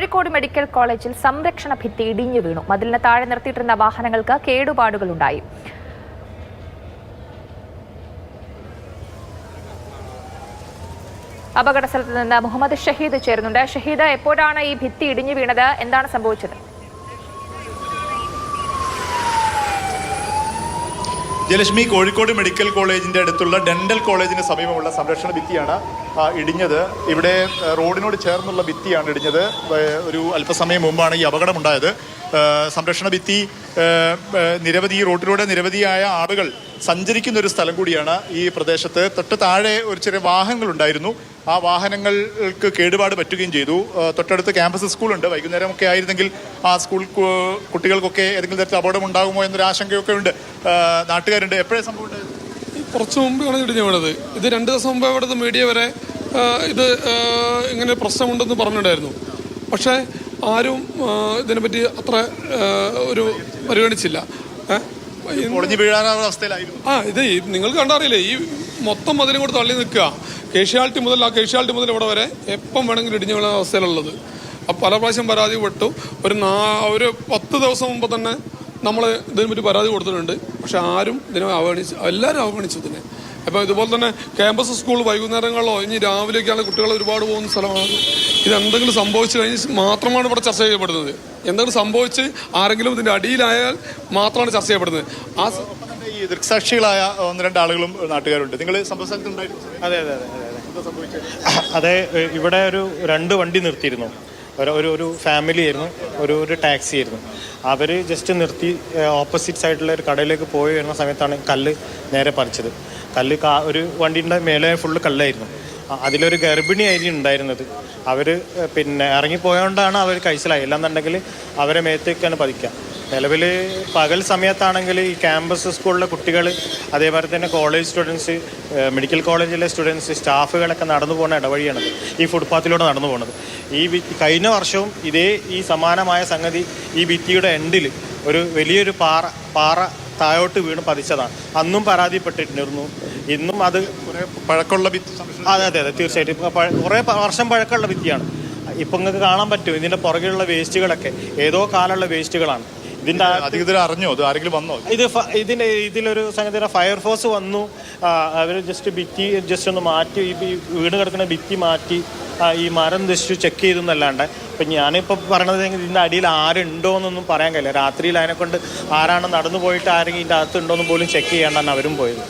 Kozhikode medical കോളേജിൽ സംരക്ഷണ ഭിത്തി ഇടിഞ്ഞു വീണു. മതിലിന് താഴെ നിർത്തിയിട്ടിരുന്ന വാഹനങ്ങൾക്ക് കേടുപാടുകളുണ്ടായി. അപകട സ്ഥലത്ത് നിന്ന് മുഹമ്മദ് ഷഹീദ് ചേരുന്നുണ്ട്. ഷഹീദ്, എപ്പോഴാണ് ഈ ഭിത്തി ഇടിഞ്ഞു വീണത്? എന്താണ് സംഭവിച്ചത്? ജയലക്ഷ്മി, കോഴിക്കോട് മെഡിക്കൽ കോളേജിന്റെ അടുത്തുള്ള ഡെന്റൽ കോളേജിന് സമീപമുള്ള സംരക്ഷണ ഭിത്തിയാണ് ഇടിഞ്ഞത്. ഇവിടെ റോഡിനോട് ചേർന്നുള്ള ഭിത്തിയാണ് ഇടിഞ്ഞത്. ഒരു അല്പസമയം മുമ്പാണ് ഈ അപകടമുണ്ടായത്. സംരക്ഷണ ഭിത്തി നിരവധി റോഡിലൂടെ നിരവധിയായ ആളുകൾ സഞ്ചരിക്കുന്ന ഒരു സ്ഥലം കൂടിയാണ് ഈ പ്രദേശത്ത്. തൊട്ട് താഴെ ഒരു ചെറിയ വാഹനങ്ങളുണ്ടായിരുന്നു. ആ വാഹനങ്ങൾക്ക് കേടുപാട് പറ്റുകയും ചെയ്തു. തൊട്ടടുത്ത് ക്യാമ്പസ് സ്കൂളുണ്ട്. വൈകുന്നേരമൊക്കെ ആയിരുന്നെങ്കിൽ ആ സ്കൂൾ കുട്ടികൾക്കൊക്കെ ഏതെങ്കിലും തരത്തിൽ അപകടം ഉണ്ടാകുമോ എന്നൊരു ആശങ്കയൊക്കെ ഉണ്ട്. നാട്ടുകാരുണ്ട്. എപ്പോഴേ സംഭവം ഉണ്ടായത്? കുറച്ച് മുമ്പാണ് ഇടിഞ്ഞു വീണത്. ഇത് 2 ദിവസം മുമ്പ് അവിടുത്തെ മീഡിയ വരെ ഇത് ഇങ്ങനെ പ്രശ്നമുണ്ടെന്ന് പറഞ്ഞിട്ടുണ്ടായിരുന്നു. പക്ഷേ ആരും ഇതിനെപ്പറ്റി അത്ര ഒരു പരിഗണിച്ചില്ല. ഇത് നിങ്ങൾക്ക് കണ്ടറിയില്ലേ, ഈ മൊത്തം മതിലും കൂടെ തള്ളി നിൽക്കുക. കേഷ്യാലിറ്റി മുതൽ ഇവിടെ വരെ എപ്പം വേണമെങ്കിലും ഇടിഞ്ഞു വീണ അവസ്ഥയിലുള്ളത്. പല പ്രാവശ്യം പരാതി പെട്ടു. ഒരു 10 ദിവസം മുമ്പ് തന്നെ നമ്മൾ ഇതിനെപ്പറ്റി പരാതി കൊടുത്തിട്ടുണ്ട്. പക്ഷെ ആരും ഇതിനെ എല്ലാവരും അവഗണിച്ചു ഇതിനെ. അപ്പം ഇതുപോലെ തന്നെ ക്യാമ്പസ് സ്കൂൾ വൈകുന്നേരങ്ങളോ ഇനി രാവിലെയൊക്കെയാണ് കുട്ടികൾ ഒരുപാട് പോകുന്ന സ്ഥലമാണ്. ഇതെന്തെങ്കിലും സംഭവിച്ചു കഴിഞ്ഞ് മാത്രമാണ് ഇവിടെ ചർച്ച ചെയ്യപ്പെടുന്നത്. എന്തെങ്കിലും സംഭവിച്ച് ആരെങ്കിലും ഇതിൻ്റെ അടിയിലായാൽ മാത്രമാണ് ചർച്ച ചെയ്യപ്പെടുന്നത്. ഈ ദൃക്സാക്ഷികളായ 1-2 ആളുകളും നാട്ടുകാരുണ്ട്. നിങ്ങൾ സംഭവ സ്ഥലത്തുണ്ടായിരുന്നു? അതെ, ഇവിടെ ഒരു 2 വണ്ടി നിർത്തിയിരുന്നു. ഒരു ഫാമിലി ആയിരുന്നു, ഒരു ടാക്സി ആയിരുന്നു. അവർ ജസ്റ്റ് നിർത്തി ഓപ്പോസിറ്റ് സൈഡിലുള്ള ഒരു കടയിലേക്ക് പോയി വരുന്ന സമയത്താണ് കല്ല് നേരെ പറിച്ചത്. ഒരു വണ്ടിൻ്റെ മേലെ ഫുള്ള് കല്ലായിരുന്നു. അതിലൊരു ഗർഭിണി ആയിരുന്നു ഉണ്ടായിരുന്നത്. അവർ ഇറങ്ങിപ്പോയോണ്ടാണ് അവർ കഴിച്ചിലായി. അല്ലാന്നുണ്ടെങ്കിൽ അവരെ മേത്തേക്കാണ് പതിക്കുക. നിലവിൽ പകൽ സമയത്താണെങ്കിൽ ഈ ക്യാമ്പസ് സ്കൂളിലെ കുട്ടികൾ, അതേപോലെ തന്നെ കോളേജ് സ്റ്റുഡൻസ്, മെഡിക്കൽ കോളേജിലെ സ്റ്റുഡൻസ്, സ്റ്റാഫുകളൊക്കെ നടന്നു പോകുന്ന ഇടവഴിയാണത്. ഈ ഫുട്പാത്തിലൂടെ നടന്നു പോകുന്നത്. കഴിഞ്ഞ വർഷവും ഈ സമാനമായ സംഗതി ഈ ഭിത്തിയുടെ എൻഡിൽ വലിയൊരു പാറ താഴോട്ട് വീണ് പതിച്ചതാണ്. അന്നും പരാതിപ്പെട്ടിരുന്നു. ഇന്നും അത് പഴക്കമുള്ള ഭിത്തി. അതെ, തീർച്ചയായിട്ടും കുറേ വർഷം പഴക്കമുള്ള ഭിത്തിയാണ്. ഇപ്പം നിങ്ങൾക്ക് കാണാൻ പറ്റും ഇതിൻ്റെ പുറകിലുള്ള വേസ്റ്റുകളൊക്കെ ഏതോ കാലമുള്ള വേസ്റ്റുകളാണ്. ഇതിൻ്റെ അധികൃതർ അറിഞ്ഞോ? അത് ആരെങ്കിലും വന്നോ? ഇതിലൊരു സംഗതി ഫയർഫോഴ്സ് വന്നു. അവർ ഭിത്തി ഒന്ന് മാറ്റി, ഈ വീട് കിടക്കുന്ന ഭിത്തി മാറ്റി ഈ മരം ചെക്ക് ചെയ്തു എന്നല്ലാണ്ട്. ഇപ്പം ഞാനിപ്പോൾ പറയണത് ഇതിൻ്റെ അടിയിൽ ആരുണ്ടോ എന്നൊന്നും പറയാൻ കഴിയില്ല. രാത്രിയിൽ അതിനെക്കൊണ്ട് ആരാണ് നടന്നു പോയിട്ട് ആരെങ്കിലും ഇതിൻ്റെ അകത്തുണ്ടോ എന്ന് പോലും ചെക്ക് ചെയ്യാണ്ടാണ് അവരും പോയത്.